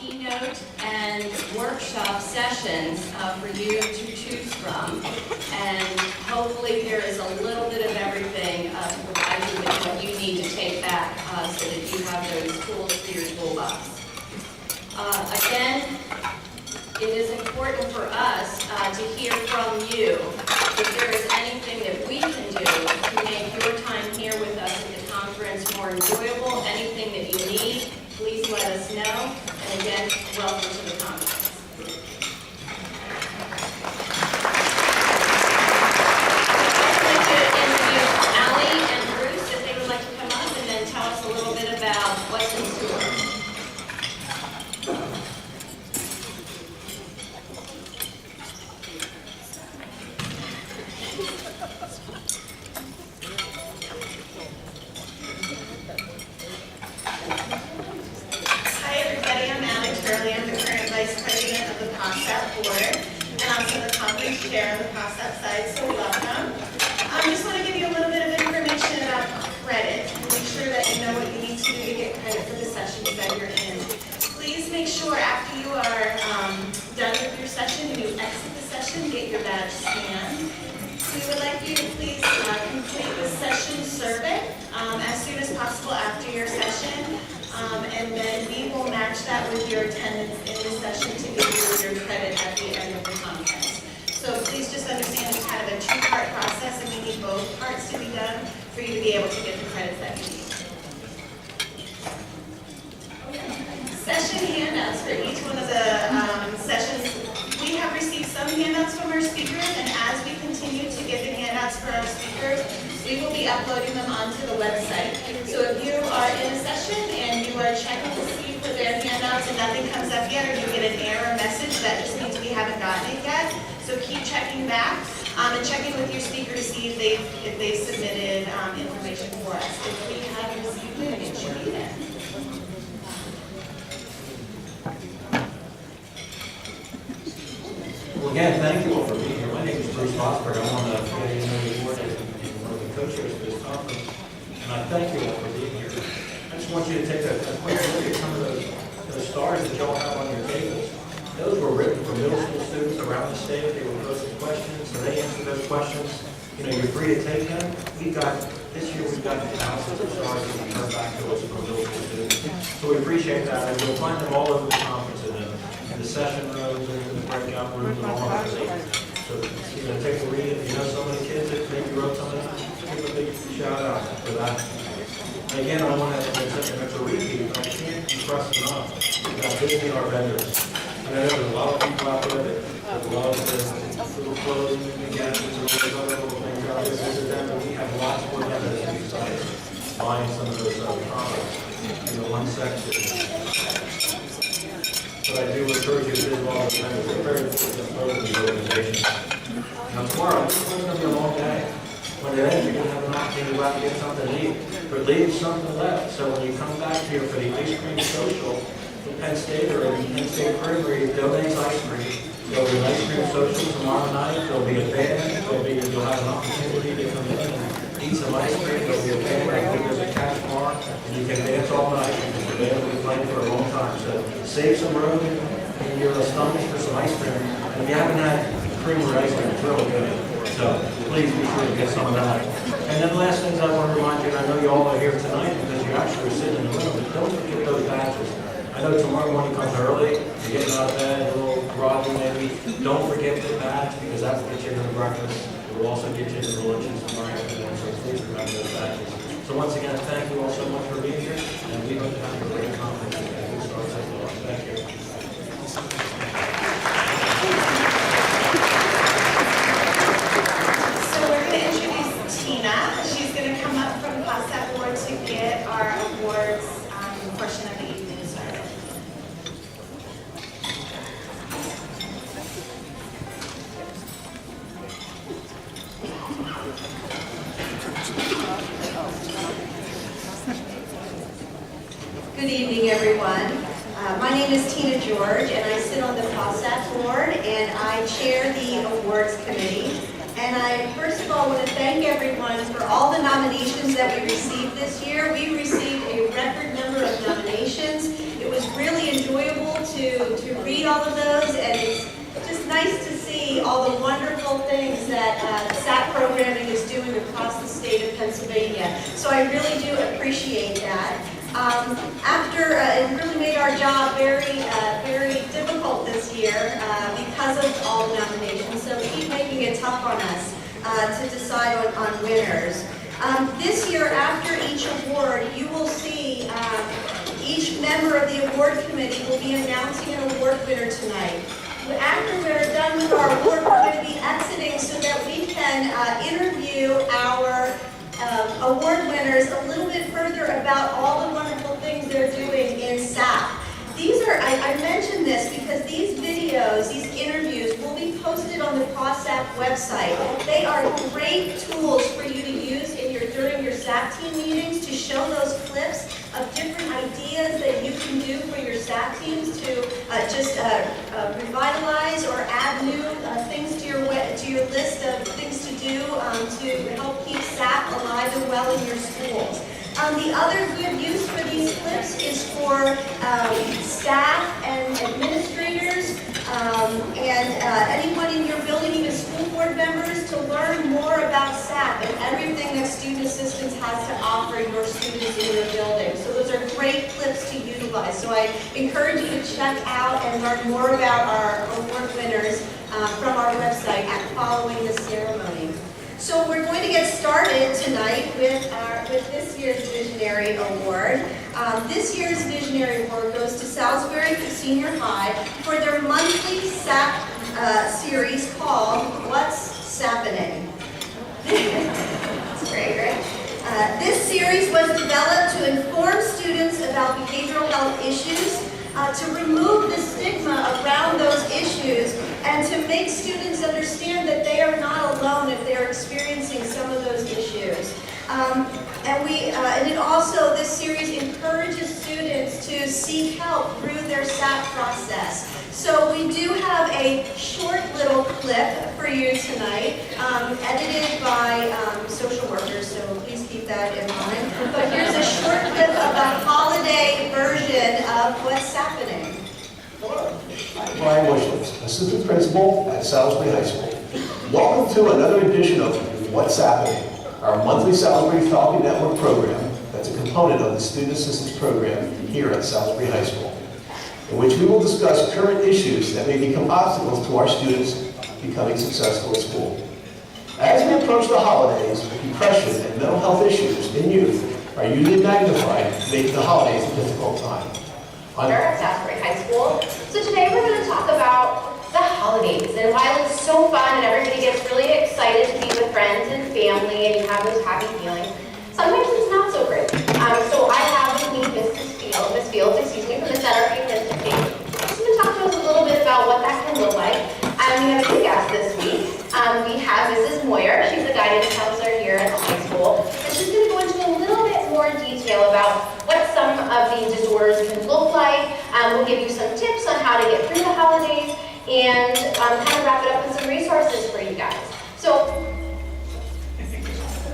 Keynote and workshop sessions for you to choose from, and hopefully there is a little bit of everything to provide you with what you need to take back so that you have those tools for your toolbox. Again, it is important for us to hear from you if there is anything that we can do to make your time here with us at the conference more enjoyable. Anything that you need, please let us know. And again, welcome to the conference. I'd like to introduce Allie and Bruce if they would like to come up and then tell us a little bit about what's in store. I'm the current Vice President of the PASAP Board and also the Conference Chair on the PASAP side, so welcome. I just want to give you a little bit of information about credit and make sure that you know what you need to do to get credit for the sessions that you're in. Please make sure after you are done with your session and you exit the session, get your badge scanned. We would like you to please complete the session survey as soon as possible after your session. And then we will match that with your attendance in the session to give you your credit at the end of the conference. So please just understand it's kind of a two-part process, and we need both parts to be done for you to be able to get the credits that you need. Session handouts for each one of the sessions. We have received some handouts from our speakers, and as we continue to get the handouts for our speakers, we will be uploading them onto the website. So if you are in a session and you are checking to see for their handouts and nothing comes up yet, or you get an error message, that just means we haven't gotten it yet. So keep checking back and checking with your speaker to see if they've submitted information for us. If we have received it, it should be there. Well, again, thank you all for being here. My name is Bruce Fosberg. I want to get you to know the board and one of the co-chairs for this conference. And I thank you all for being here. I just want you to take a quick look at some of those stars that y'all have on your tables. Those were written for middle school students around the state. They were posting questions, so they answered those questions. You know, you're free to take them. This year we've got thousands of stars that we turn back to us from middle school students. So we appreciate that, and you'll find them all over the conference in the session rooms and in the breakout rooms and all over the state. So, you know, take a read. If you know some of the kids that maybe wrote some of that, give a big shout out for that. And again, I want to say it's a repeat, but I can't impress enough about visiting our vendors. I know there's a lot of people out there that love the little clothing and gadgets and all those other little things out there. Visit them, and we have lots more vendors besides buying some of those products in the one section. But I do encourage you to visit all the vendors. They're very important to the organization. Now tomorrow, this is going to be a long day. When it ends, you're going to have an opportunity to go out and get something to eat. But leave something left. So when you come back here for the ice cream social, the Penn State or the Penn State Creamery donates ice cream. There'll be an ice cream social tomorrow night. There'll be a band. You'll have an opportunity to come in and eat some ice cream. There'll be a band. I think there's a cash bar, and you can dance all night. The band will be playing for a long time. So save some room in your stomach for some ice cream. And if you haven't had cream or ice cream, it's really good. So please be sure to get some of that. And then last things I want to remind you, and I know you all are here tonight because you actually are sitting in the room, but don't forget those badges. I know tomorrow morning comes early, you're getting out of bed, a little groggy maybe. Don't forget the badge because that will get you into the breakfast. It will also get you into the lunches tomorrow afternoon, so please remember those badges. So once again, thank you all so much for being here, and we hope to have a great conference as we start this off. Thank you. She's going to come up from the PASAP board to get our awards portion of the evening started. Good evening, everyone. My name is Tina George, and I sit on the PASAP board, and I chair the awards committee. And I first of all want to thank everyone for all the nominations that we received this year. We received a record number of nominations. It was really enjoyable all of those, and it's just nice to see all the wonderful things that SAP programming is doing across the state of Pennsylvania. So I really do appreciate that. It really made our job very difficult this year because of all the nominations, so keep making it tough on us to decide on winners. This year, after each award, you will see each member of the award committee will be announcing an award winner tonight. After we're done with our award, we're going to be exiting so that we can interview our award winners a little bit further about all the wonderful things they're doing in SAP. I mentioned this because these videos, these interviews, will be posted on the PASAP website. They are great tools for you to use during your SAP team meetings to show those clips of different ideas that you can do for your SAP teams to revitalize or add new things to your list of things to do to help keep SAP alive and well in your schools. The other good use for these clips is for staff and administrators and anyone in your building, even school board members, to learn more about SAP and everything that Student Assistance has to offer your students in your building. So those are great clips to utilize. So I encourage you to check out and learn more about our award winners from our website following the ceremony. So we're going to get started tonight with this year's Visionary Award. This year's Visionary Award goes to Salisbury Senior High for their monthly SAP series called What's Sappening? That's great, right? This series was developed to inform students about behavioral health issues, to remove the stigma around those issues, and to make students understand that they are not alone if they're experiencing some of those issues. This series encourages students to seek help through their SAP process. So we do have a short little clip for you tonight, edited by social workers, so please keep that in mind. But here's a short clip of a holiday version of What's Sappening. I'm Brian Wishlitz, Assistant Principal at Salisbury High School. Welcome to another edition of What's Sappening, our monthly Salisbury Faculty Network program that's a component of the Student Assistance Program here at Salisbury High School, in which we will discuss current issues that may become obstacles to our students becoming successful at school. As we approach the holidays, depression and mental health issues in youth are usually magnified, making the holidays a difficult time. Here at Salisbury High School. So today we're going to talk about the holidays and why it's so fun and everybody gets really excited to be with friends and family and you have those happy feelings. Sometimes it's not so great. So I have with me Miss Fields, from the Center for Youth Institute. She's going to talk to us a little bit about what that can look like. We have a good guest this week. We have Mrs. Moyer. She's the guidance counselor here at the high school. And she's going to go into a little bit more detail about what some of these disorders can look like. We'll give you some tips on how to get through the holidays and kind of wrap it up with some resources for you guys. So,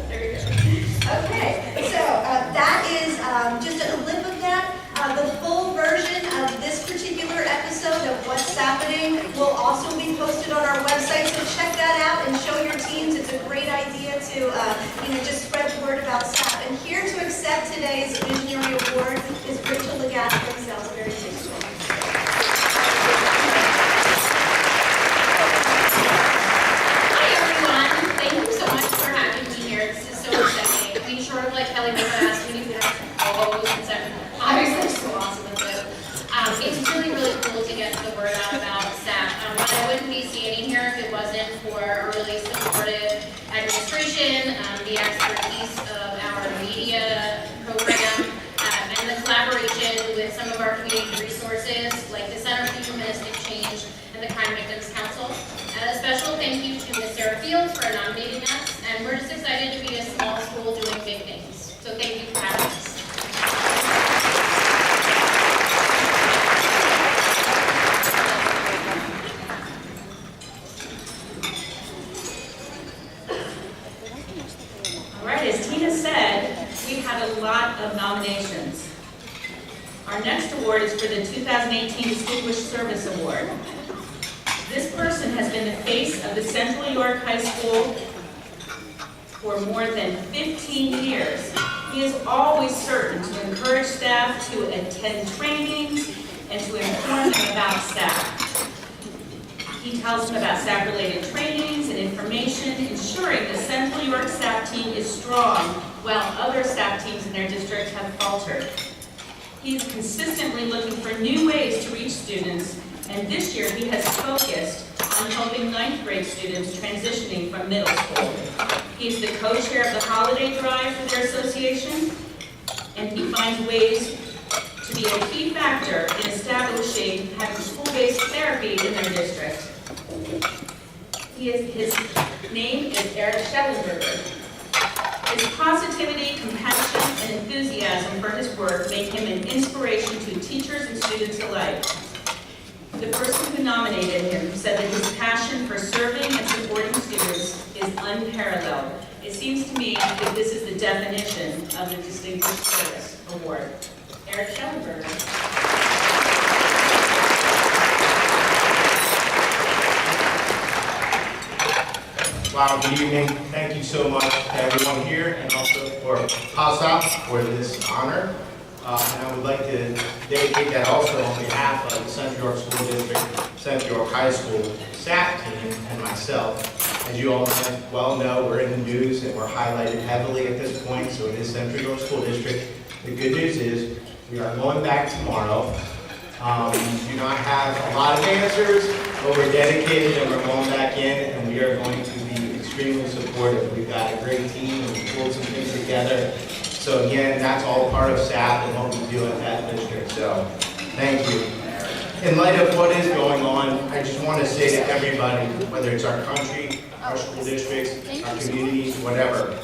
there we go. Okay, so that is just a clip of that. The full version of this particular episode of What's Sappening will also be posted on our website, so check that out and show your teams. It's a great idea to just spread the word about SAP. And here to accept today's Visionary Award is Rachel Lagat from Salisbury High School. Hi everyone, thank you so much for having me here. This is so exciting. I mean, short of like Kelly asked me to all those and obviously so awesome with it. It's really, really cool to get the word out about SAP. I wouldn't be standing here if it wasn't for a really supportive administration, the expertise of our media program, and the collaboration with some of our community resources like the Center for Humanistic Change and the Crime Victims Council. A special thank you to Ms. Sarah Fields for nominating us, and we're just excited to be a small school doing big things. So thank you for having us. All right, as Tina said, we had a lot of nominations. Our next award is for the 2018 Distinguished Service Award. This person has been the face of the Central York High School for more than 15 years. He is always certain to encourage staff to attend trainings and to inform them about SAP. He tells them about SAP-related trainings and information, ensuring the Central York SAP team is strong while other SAP teams in their district have faltered. He is consistently looking for new ways to reach students, and this year he has focused on helping 9th grade students transitioning from middle school. He is the co-chair of the holiday drive for their association, and he finds ways to be a key factor in establishing having school-based therapy in their district. His name is Eric Schellenberger. His positivity, compassion, and enthusiasm for his work make him an inspiration to teachers and students alike. The person who nominated him said that his passion for serving and supporting students is unparalleled. It seems to me that this is the definition of the Distinguished Service Award. Eric Schellenberger. Wow, good evening. Thank you so much to everyone here and also for PASAP for this honor. And I would like to dedicate that also on behalf of the Central York School District, Central York High School SAP team, and myself. As you all well know, we're in the news and we're highlighted heavily at this point, so it is Central York School District. The good news is we are going back tomorrow. We do not have a lot of answers, but we're dedicated and we're going back in, and we are going to be extremely supportive. We've got a great team and we pulled some things together. So again, that's all part of SAP and what we do at that district. So thank you. In light of what is going on, I just want to say to everybody, whether it's our country, our school districts, our communities, whatever,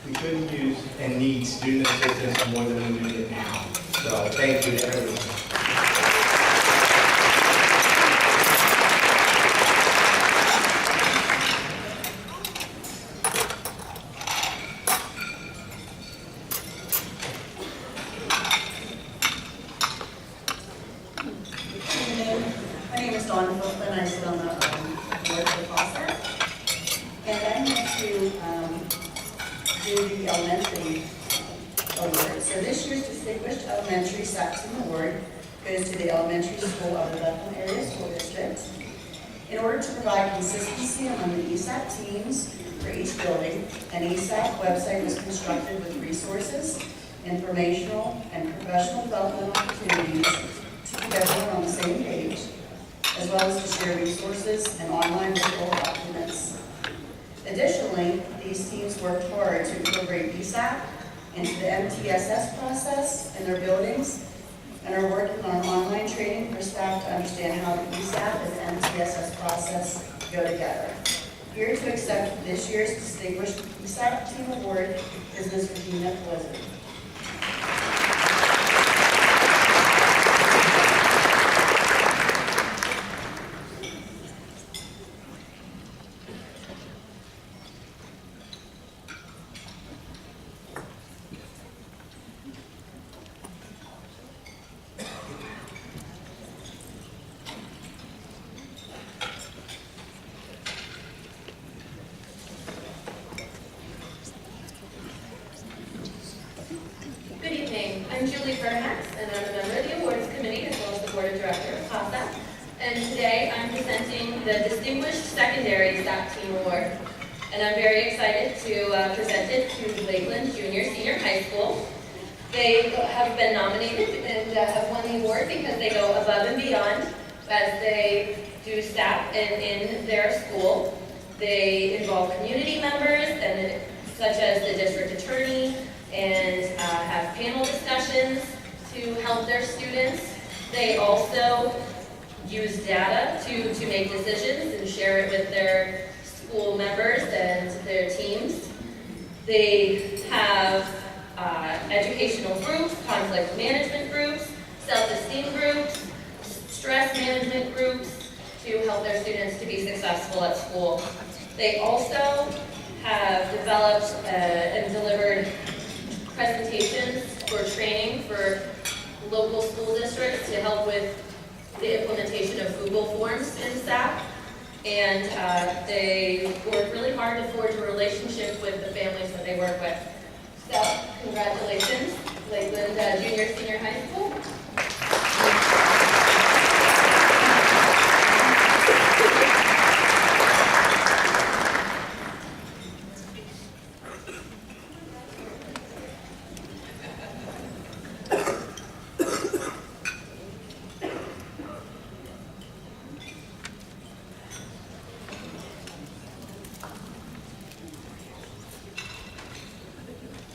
we couldn't use and need student assistance more than we need it now. So thank you to everyone. My name is Dawn Folkman. I sit on the board of the PASAP. And I'm here to do the elementary award. So this year's Distinguished Elementary SAP Team Award goes to the elementary school of the Bethlehem Area School District. In order to provide consistency among the ESAP teams for each building, an ESAP website was constructed with resources, informational, and professional development opportunities to keep everyone on the same page, as well as to share resources and online visual documents. Additionally, these teams worked hard to incorporate ESAP into the MTSS process in their buildings and are working on online training for staff to understand how the ESAP and the MTSS process go together. Here to accept this year's Distinguished ESAP Team Award is Ms. Regina Blizzard. Good evening. I'm Julie Fernhax, and I'm a member of the Awards Committee as well as the Board of Directors of PASAP. And today I'm presenting the Distinguished Secondary SAP Team Award. And I'm very excited to present it to Lakeland Junior Senior High School. They have been nominated and have won the award because they go above and beyond as they do SAP in their school. They involve community members and such as the district attorney, and have panel discussions to help their students. They also use data to make decisions and share it with their school members and their teams. They have educational groups, conflict management groups, self-esteem groups, stress management groups to help their students to be successful at school. They also have developed and delivered presentations for training for local school districts to help with the implementation of Google Forms in SAP. And they work really hard to forge a relationship with the families that they work with. So, congratulations, Lakeland Junior Senior High School.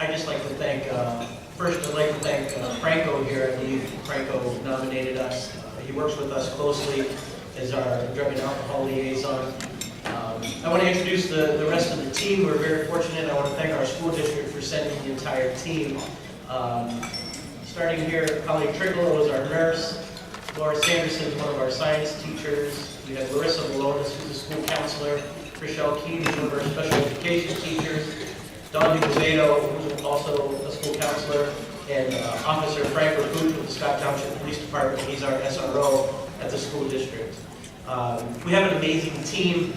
I'd just like to thank, first I'd like to thank Franco here. I believe Franco nominated us. He works with us closely as our drug and alcohol liaison. I want to introduce the rest of the team. We're very fortunate. I want to thank our school district for sending the entire team. Starting here, Holly Triglow is our nurse. Laura Sanderson is one of our science teachers. We have Larissa Malonis, who's a school counselor. Rochelle Keene is one of our special education teachers. Don DiMazedo, who's also a school counselor, and Officer Frank Rapucci with the Scott Township Police Department. He's our SRO at the school district. We have an amazing team,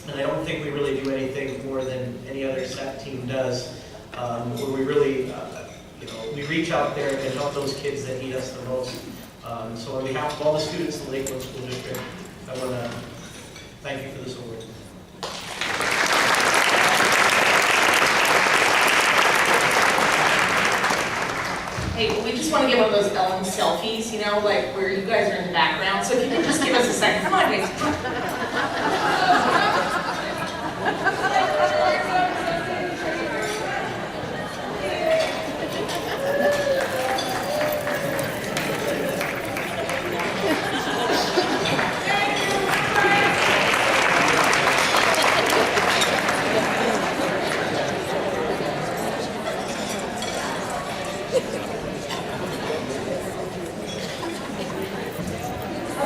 and I don't think we really do anything more than any other SAP team does, where we really, we reach out there and help those kids that need us the most. So on behalf of all the students in the Lakeland School District, I want to thank you for this award. Hey, we just want to get one of those Ellen selfies, like where you guys are in the background. So if you can just give us a second. Come on, guys.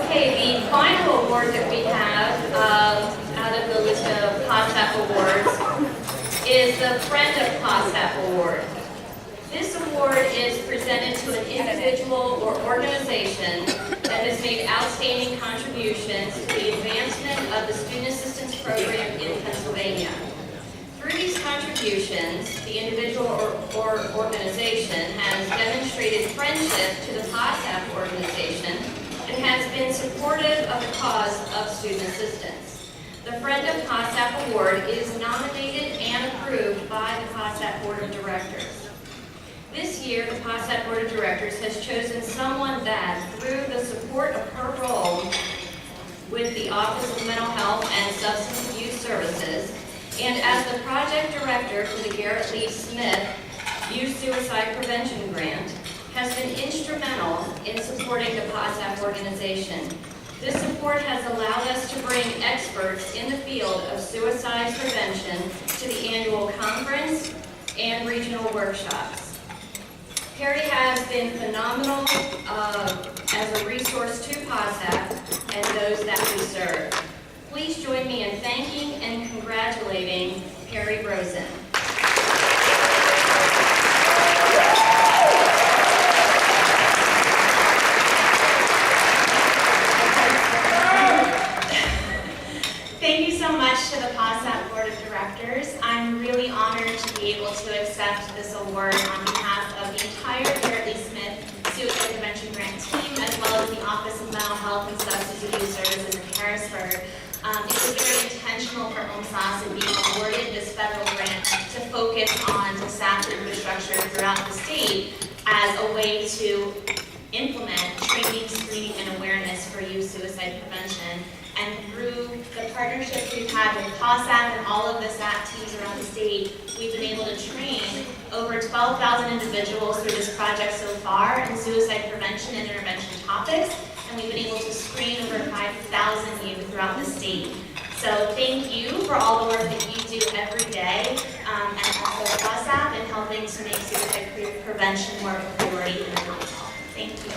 Okay, the final award that we have out of the list of PASAP awards is the Friend of PASAP Award. This award is presented to an individual or organization that has made outstanding contributions to the advancement of the Student Assistance Program in Pennsylvania. Through these contributions, the individual or organization has demonstrated friendship to the PASAP organization and has been supportive of the cause of student assistance. The Friend of PASAP Award is nominated and approved by the PASAP Board of Directors. This year, the PASAP Board of Directors has chosen someone that, through the support of her role with the Office of Mental Health and Substance Abuse Services, and as the project director for the Garrett Lee Smith Youth Suicide Prevention Grant, has been instrumental in supporting the PASAP organization. This support has allowed us to bring experts in the field of suicide prevention to the annual conference and regional workshops. Perry has been phenomenal as a resource to PASAP and those that we serve. Please join me in thanking and congratulating Perry Rosen. Thank you so much to the PASAP Board of Directors. I'm really honored to be able to accept this award on behalf of the entire Garrett Lee Smith Suicide Prevention Grant team, as well as the Office of Mental Health and Substance Abuse Services in Harrisburg. It was very intentional for OMSAS in being awarded this federal grant to focus on the SAP infrastructure throughout the state as a way to implement training, screening, and awareness for youth suicide prevention. And through the partnership we've had with PASAP and all of the SAP teams around the state, we've been able to train over 12,000 individuals through this project so far in suicide prevention and intervention topics, and we've been able to screen over 5,000 youth throughout the state. So thank you for all the work that you do every day, and also PASAP in helping to make suicide prevention more of a priority in the health. Thank you.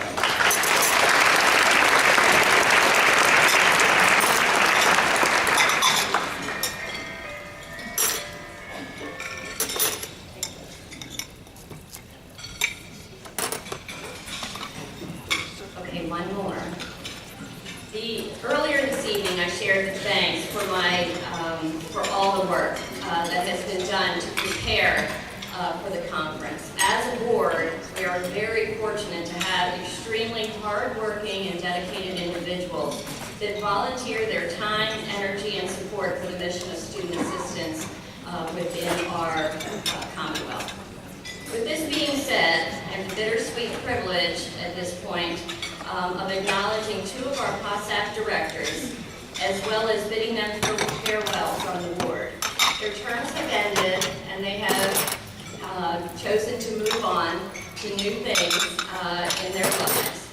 one more. Earlier this evening, I shared the thanks for all the work that has been done to prepare for the conference. As a board, we are very fortunate to have extremely hardworking and dedicated individuals that volunteer their time, energy, and support for the mission of student assistance within our Commonwealth. With this being said, I have the bittersweet privilege at this point of acknowledging two of our PASAP directors, as well as bidding them farewell from the board. Their terms have ended, and they have chosen to move on to new things in their lives.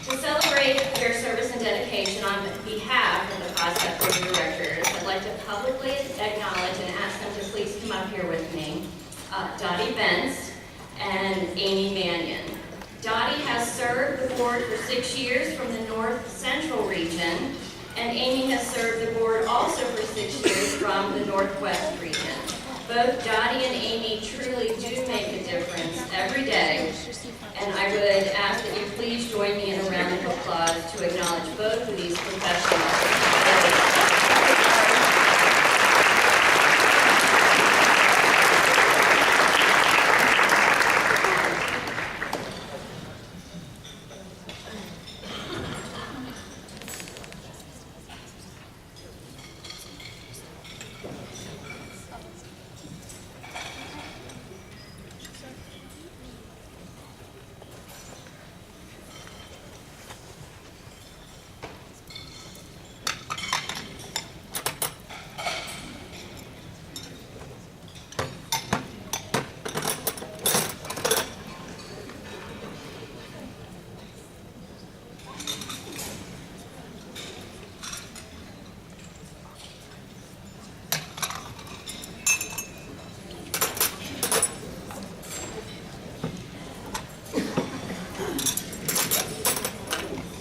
To celebrate their service and dedication on behalf of the PASAP Board of Directors, I'd like to publicly acknowledge and ask them to please come up here with me, Dottie Bentz and Amy Mannion. Dottie has served the board for 6 years from the North Central region, and Amy has served the board also for 6 years from the Northwest region. Both Dottie and Amy truly do make a difference every day, and I would ask that you please join me in a round of applause to acknowledge both of these professionals.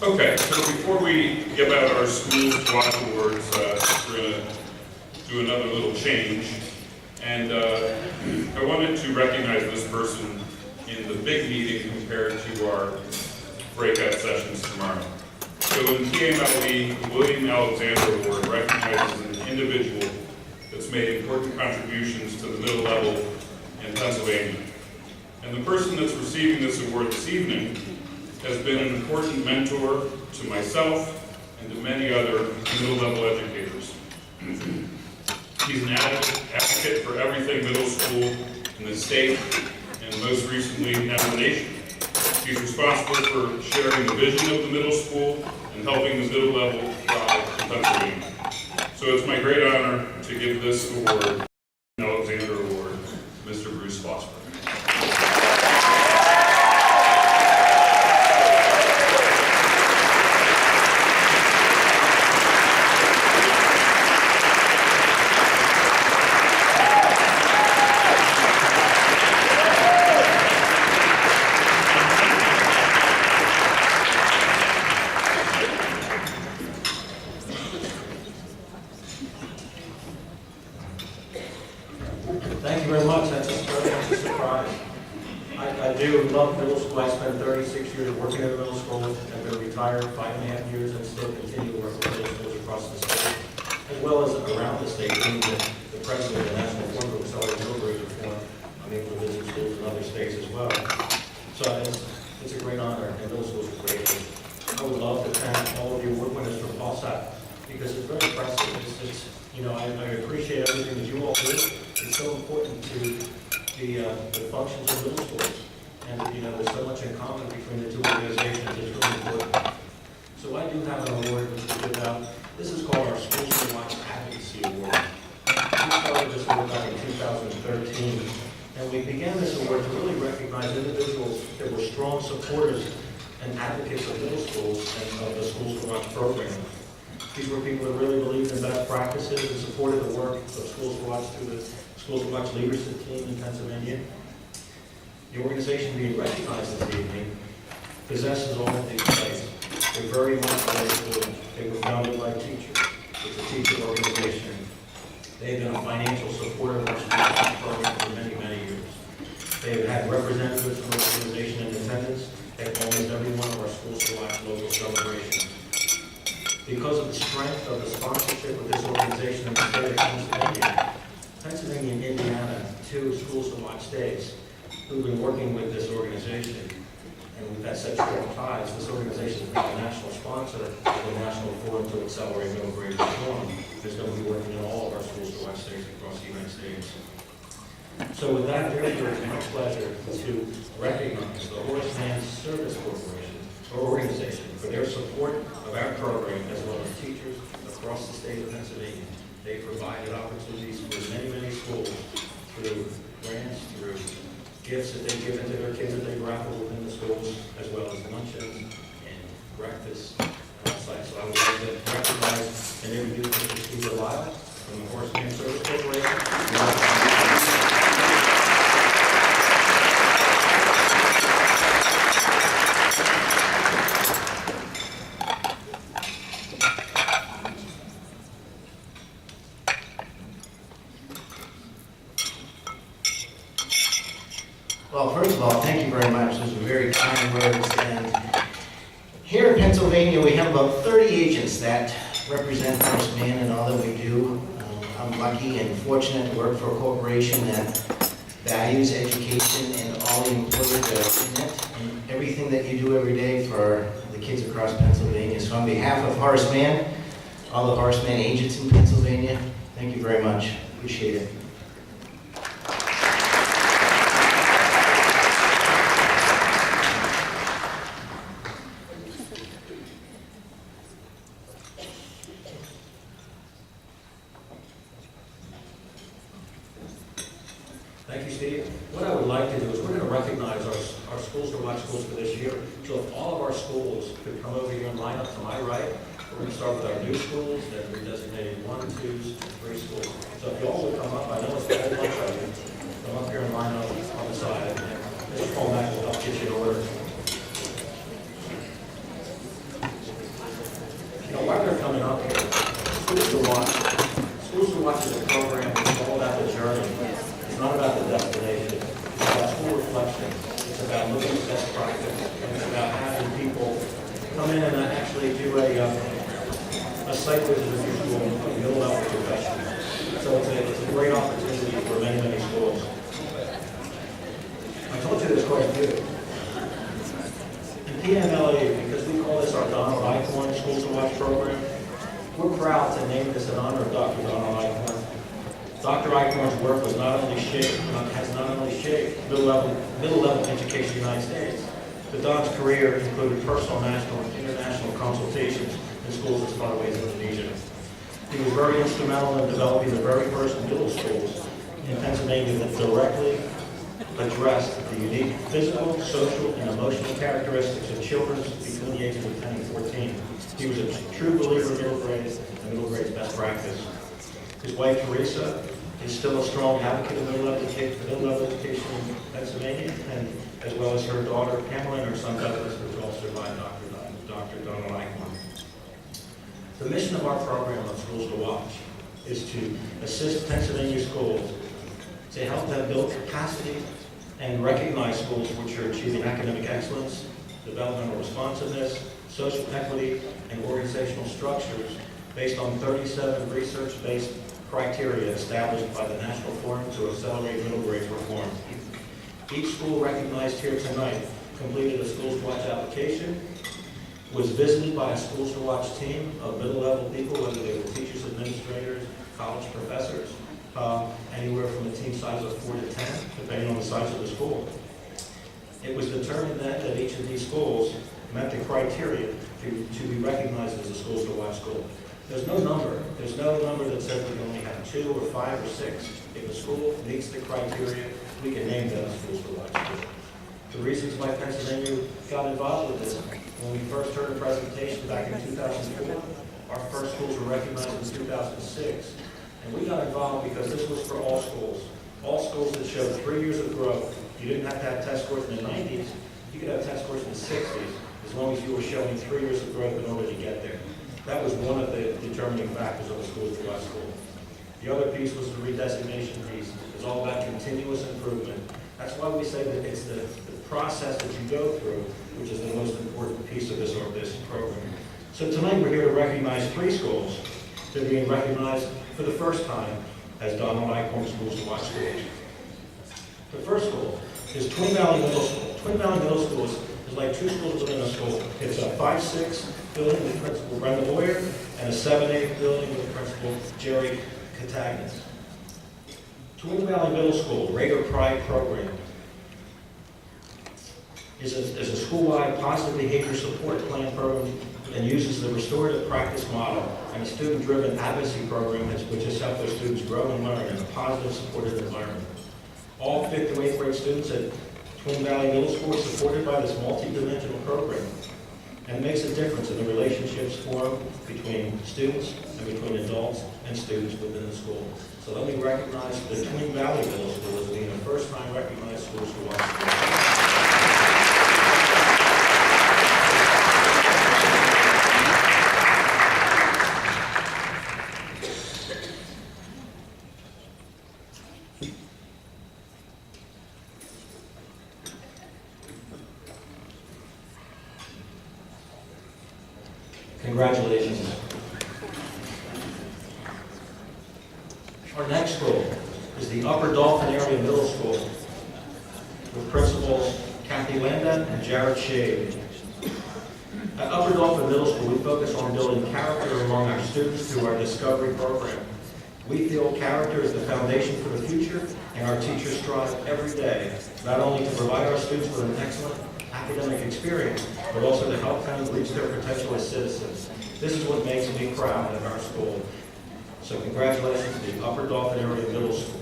Okay, so before we give out our School SWAT awards, we're going to do another little change. And I wanted to recognize this person in the big meeting compared to our breakout sessions tomorrow. So in PAMLE, the William Alexander Award recognizes an individual that's made important contributions to the middle level in Pennsylvania. And the person that's receiving this award this evening has been an important mentor to myself and to many other middle-level educators. He's an advocate for everything middle school in the state and most recently in the nation. He's responsible for sharing the vision of the middle school and helping the middle level thrive in Pennsylvania. So it's my great honor to give this award, Alexander Award, to Mr. Bruce Foster. Thank you very much. That's very much a surprise. I do love middle school. I spent 36 years working in the middle school. I've been retired 5.5 years and still continue to work with middle schools across the state, as well as around the state, being the president of the National Forum for Accelerated Middle Grade Reform. I'm able to visit schools in other states as well. So it's a great honor, and middle schools are great. I would love to thank all of you award winners from PASAP, because it's very impressive. I appreciate everything that you all do. It's so important to the functions of middle schools. And, there's so much in common between the two organizations. It's really important. So I do have an award which we give out. This is called our School SWAT Advocacy Award. We started this award back in 2013. And we began this award to really recognize individuals that were strong supporters and advocates of middle schools and of the School SWAT program. These were people that really believed in best practices and supported the work of School SWAT through the School SWAT leadership team in Pennsylvania. The organization being recognized this evening possesses all of these traits. They're very much what they were founded by teachers. It's a teacher organization. They've been a financial supporter of our school program for many, many years. They have had representatives from the organization in attendance at almost every one of our schools to watch local celebrations. Because of the strength of the sponsorship of this organization in the state of Pennsylvania and Indiana, 2 schools to watch days, who've been working with this organization, and we've had such strong ties. This organization is now a national sponsor of the National Forum to Accelerate Middle Grade Reform. It's going to be working in all of our schools to watch days across the United States. So with that, therefore, it's my pleasure to recognize the Horace Mann Service Corporation, or organization, for their support of our program, as well as teachers across the state of Pennsylvania. They provided opportunities for many, many schools through grants, through gifts that they've given to their kids that they grapple within the schools, as well as luncheons and breakfast outside. So I would like to recognize and introduce Mr. Steve Lyle from the Horace Mann Service Corporation. Well, first of all, thank you very much. Those are very kind words. And here in Pennsylvania, we have about 30 agents that represent Horace Mann and all that we do. I'm lucky and fortunate to work for a corporation that values education and all the employees that are in it, and everything that you do every day for the kids across Pennsylvania. So on behalf of Horace Mann, all the Horace Mann agents in Pennsylvania, thank you very much. Appreciate it. Thank you, Steve. What I would like to do is we're going to recognize our schools to watch schools for this year. So if all of our schools could come over here and line up to my right, we're going to start with our new schools, then we're designated 1, 2, 3 schools. So if you all would come up, I know it's a whole bunch of you. Come up here and line up on the side. Mr. Colmack will help get you in order. You know, while they're coming up here, Schools to Watch. Schools to Watch is a program that's all about the journey. It's not about the destination. It's about school reflection. It's about looking at best practice. And it's about having people come in and actually do a site visit of your school and build up the profession. So it's a great opportunity for many, many schools. I told you this quite a few. In PMLE, because we call this our Donald Eichhorn Schools to Watch program, we're proud to name this in honor of Dr. Donald Eichhorn. Dr. Eichhorn's work has not only shaped middle-level education in the United States, but Don's career included personal, national, and international consultations in schools as far away as Indonesia. He was very instrumental in developing the very first middle schools in Pennsylvania that directly addressed the unique physical, social, and emotional characteristics of children between the ages of 10 and 14. He was a true believer in middle grades and middle grades best practice. His wife, Teresa, is still a strong advocate of middle level education in Pennsylvania, and as well as her daughter, Pamela, and her son, Douglas, which all survived Dr. Donald Eichhorn. The mission of our program on Schools to Watch is to assist Pennsylvania schools to help them build capacity and recognize schools which are achieving academic excellence, developmental responsiveness, social equity, and organizational structures based on 37 research-based criteria established by the National Forum to Accelerate Middle Grades Reform. Each school recognized here tonight completed a Schools to Watch application, was visited by a Schools to Watch team of middle-level people, whether they were teachers, administrators, college professors, anywhere from a team size of 4 to 10, depending on the size of the school. It was determined then that each of these schools met the criteria to be recognized as a Schools to Watch school. There's no number. There's no number that says we only have 2 or 5 or 6. If a school meets the criteria, we can name them as Schools to Watch school. The reasons why Pennsylvania got involved with this, when we first heard a presentation back in 2004, our first schools were recognized in 2006, and we got involved because this was for all schools that showed 3 years of growth. You didn't have to have test scores in the 90s, you could have test scores in the 60s, as long as you were showing 3 years of growth in order to get there. That was one of the determining factors of the Schools to Watch school. The other piece was the redesignation piece. It's all about continuous improvement. That's why we say that it's the process that you go through, which is the most important piece of this program. So tonight we're here to recognize 3 schools that are being recognized for the first time as Donald Eichhorn Schools to Watch schools. The first school is Twin Valley Middle School. Twin Valley Middle School is like 2 schools within a school. It's a 5-6 building with Principal Brenda Boyer and a 7-8 building with Principal Jerry Catagnas. Twin Valley Middle School, Raider Pride Program, is a school-wide positive behavior support plan program and uses the restorative practice model and a student-driven advocacy program which has helped their students grow and learn in a positive, supportive environment. All 5th to 8th grade students at Twin Valley Middle School are supported by this multi-dimensional program, and it makes a difference in the relationships formed between students and between adults and students within the school. So let me recognize the Twin Valley Middle School as being the first time recognized schools to watch schools. Congratulations. Our next school is the Upper Dolphin Area Middle School with principals Kathy Landa and Jared Shade. At Upper Dolphin Middle School, we focus on building character among our students through our Discovery program. We feel character is the foundation for the future, and our teachers strive every day not only to provide our students with an excellent academic experience, but also to help them reach their potential as citizens. This is what makes me proud of our school. So congratulations to the Upper Dolphin Area Middle School.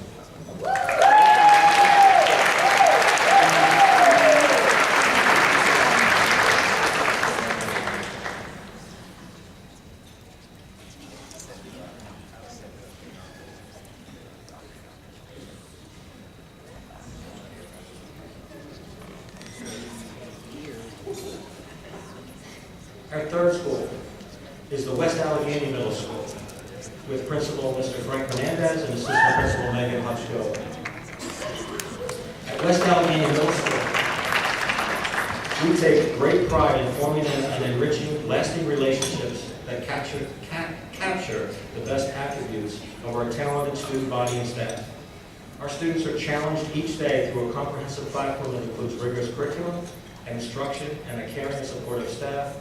Our third school is the West Allegheny Middle School with Principal Mr. Frank Menendez and Assistant Principal Megan Hutchko. At West Allegheny Middle School, we take great pride in forming and enriching lasting relationships that capture the best attributes of our talented student body and staff. Our students are challenged each day through a comprehensive platform that includes rigorous curriculum, instruction, and a caring and supportive staff,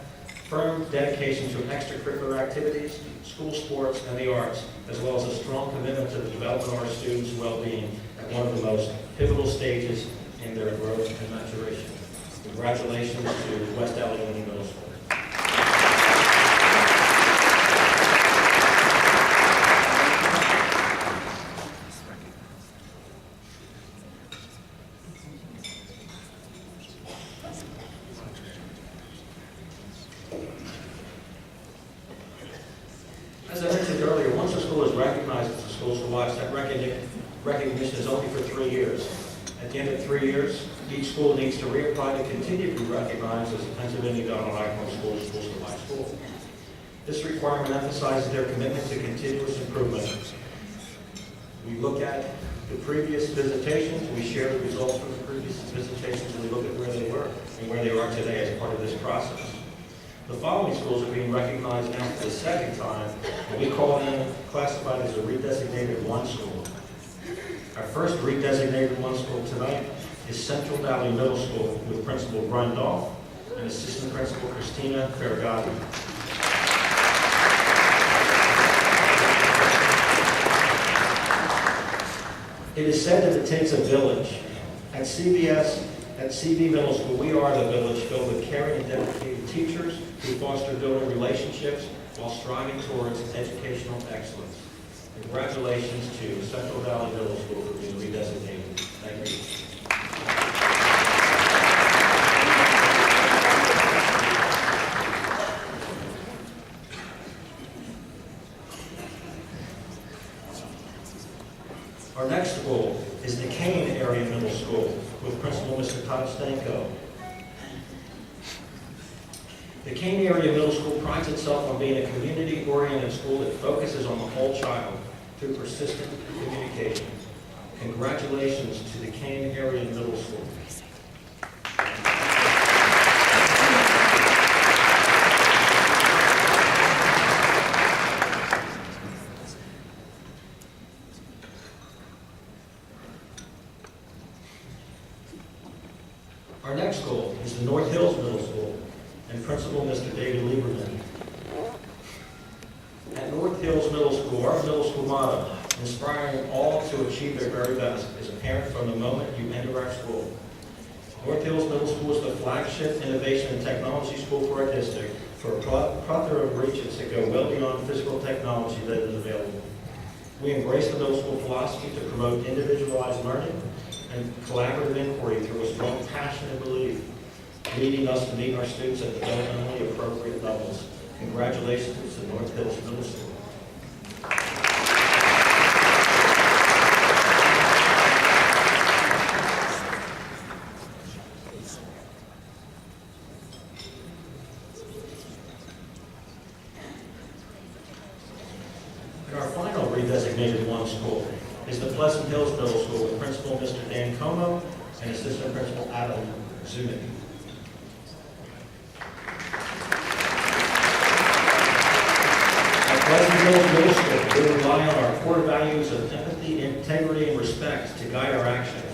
firm dedication to extracurricular activities, school sports, and the arts, as well as a strong commitment to the development of our students' well-being at one of the most pivotal stages in their growth and maturation. Congratulations to West Allegheny Middle School. As I mentioned earlier, once a school is recognized as a school to watch, that recognition is only for 3 years. At the end of 3 years, each school needs to reapply to continue to be recognized as a Pennsylvania Donald Eichhorn Schools to Watch school. This requirement emphasizes their commitment to continuous improvement. We look at the previous visitations, we share the results from the previous visitations, and we look at where they were and where they are today as part of this process. The following schools are being recognized now for the second time, and we call them classified as a redesignated 1 school. Our first redesignated 1 school tonight is Central Valley Middle School with Principal Brian Dolph and Assistant Principal Christina Ferragati. It is said that it takes a village. At CB Middle School, we are the village filled with caring and dedicated teachers who foster building relationships while striving towards educational excellence. Congratulations to Central Valley Middle School for being redesignated. Thank you. Our next school is the Kane Area Middle School with Principal Mr. Todd Stanko. The Kane Area Middle School prides itself on being a community-oriented school that focuses on the whole child through persistent communication. Congratulations to the Kane Area Middle School. Our next school is the North Hills Middle School and Principal Mr. David Lieberman. At North Hills Middle School, our middle school motto, inspiring all to achieve their very best, is apparent from the moment you enter our school. North Hills Middle School is the flagship innovation and technology school for our district for a plethora of reaches that go well beyond physical technology that is available. We embrace the middle school philosophy to promote individualized learning and collaborative inquiry through a strong passion and belief, leading us to meet our students at developmentally appropriate levels. Congratulations to North Hills Middle School. And our final redesignated one school is the Pleasant Hills Middle School with Principal Mr. Dan Como and Assistant Principal Adam Zunick. At Pleasant Hills Middle School, we rely on our core values of empathy, integrity, and respect to guide our actions.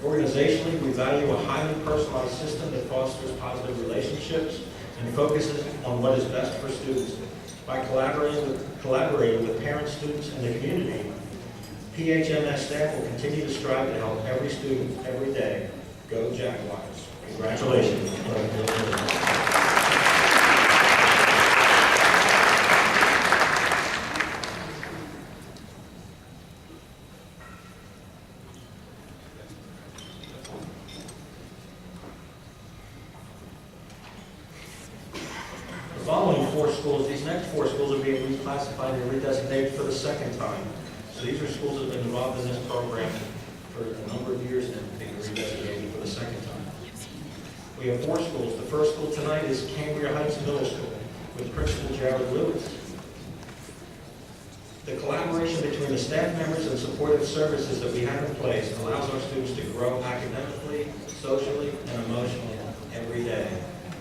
Organizationally, we value a highly personalized system that fosters positive relationships and focuses on what is best for students. By collaborating with parents, students, and the community, PHMS staff will continue to strive to help every student every day. Go Jaguars. Congratulations. The following four schools, these next four schools are being reclassified and redesignated for the second time. So these are schools that have been involved in this program for a number of years now, being redesignated for the second time. We have four schools. The first school tonight is Cambria Heights Middle School with Principal Jared Lewis. The collaboration between the staff members and supportive services that we have in place allows our students to grow academically, socially, and emotionally every day.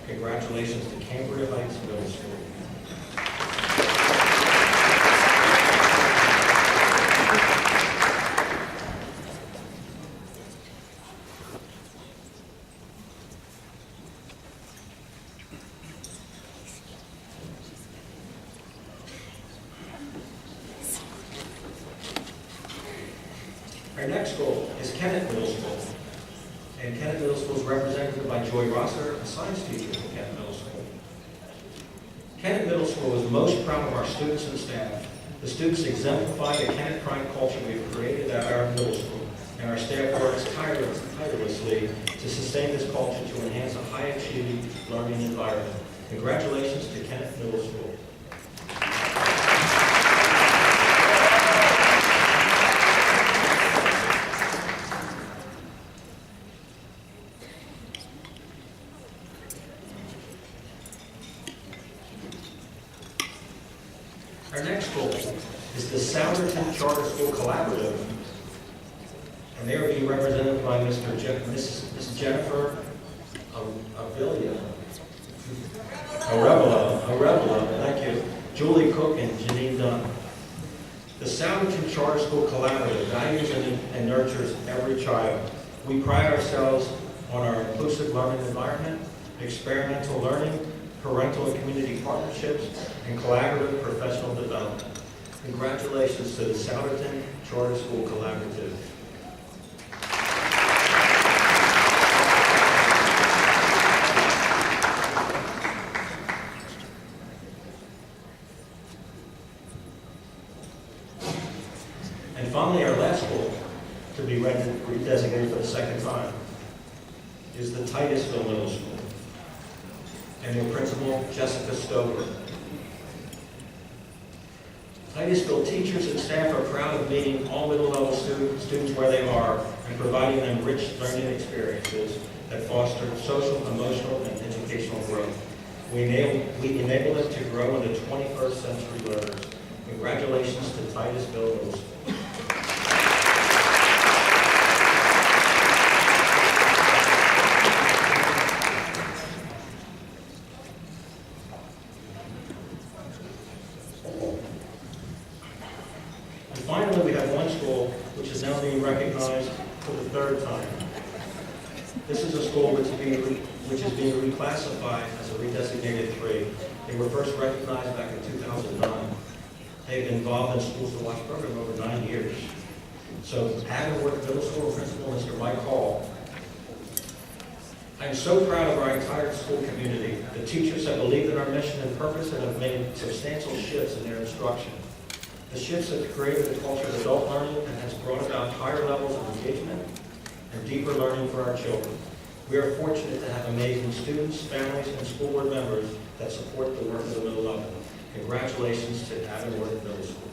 Congratulations to Cambria Heights Middle School. Our next school is Kennett Middle School. And Kennett Middle School is represented by Joy Rosser, a science teacher at Kennett Middle School. Kennett Middle School is most proud of our students and staff. The students exemplify the Kennett pride culture we've created at our middle school, and our staff works tirelessly to sustain this culture to enhance a high-achieving learning environment. Congratulations to Kennett Middle School. Our next school is the Souderton Charter School Collaborative, and they are being represented by Miss Jennifer Arevalo, thank you, Julie Cook, and Janine Dunn. The Souderton Charter School Collaborative values and nurtures every child. We pride ourselves on our inclusive learning environment, experimental learning, parental and community partnerships, and collaborative professional development. Congratulations to the Souderton Charter School Collaborative. And finally, our last school to be redesignated for the second time is the Titusville Middle School, and their principal, Jessica Stover. Titusville teachers and staff are proud of meeting all middle-level students where they are and providing them rich learning experiences that foster social, emotional, and educational growth. We enable them to grow into 21st century learners. Congratulations to Titusville Middle School. Finally, we have one school which is now being recognized for the third time. This is a school which is being reclassified as a redesignated 3. They were first recognized back in 2009. They've been involved in Schools to Watch program over 9 years. So, Avonworth Middle School Principal, Mr. Mike Hall. I am so proud of our entire school community. The teachers have believed in our mission and purpose and have made substantial shifts in their instruction. The shifts have created a culture of adult learning and has brought about higher levels of engagement and deeper learning for our children. We are fortunate to have amazing students, families, and school board members that support the work of the middle level. Congratulations to Avonworth Middle School.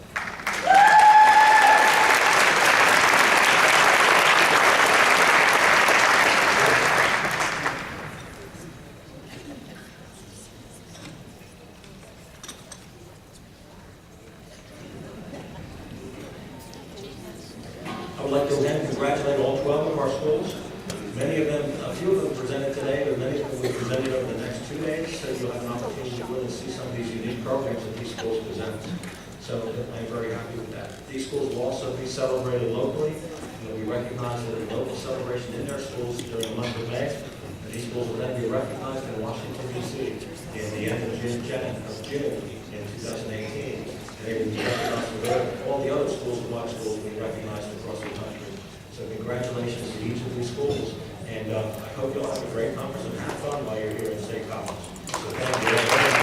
I would like to again congratulate all 12 of our schools. Many of them, a few of them presented today, but many of them will be presented over the next 2 days, so you'll have an opportunity to really see some of these unique programs that these schools present. So I'm very happy with that. These schools will also be celebrated locally, and they'll be recognized at a local celebration in their schools during the month of May. And these schools will then be recognized in Washington, D.C. in the end of June in 2018. And they will be recognized with all the other schools and watch schools will be recognized across the country. So congratulations to each of these schools. And I hope you all have a great conference and have fun while you're here at State College. So thank you.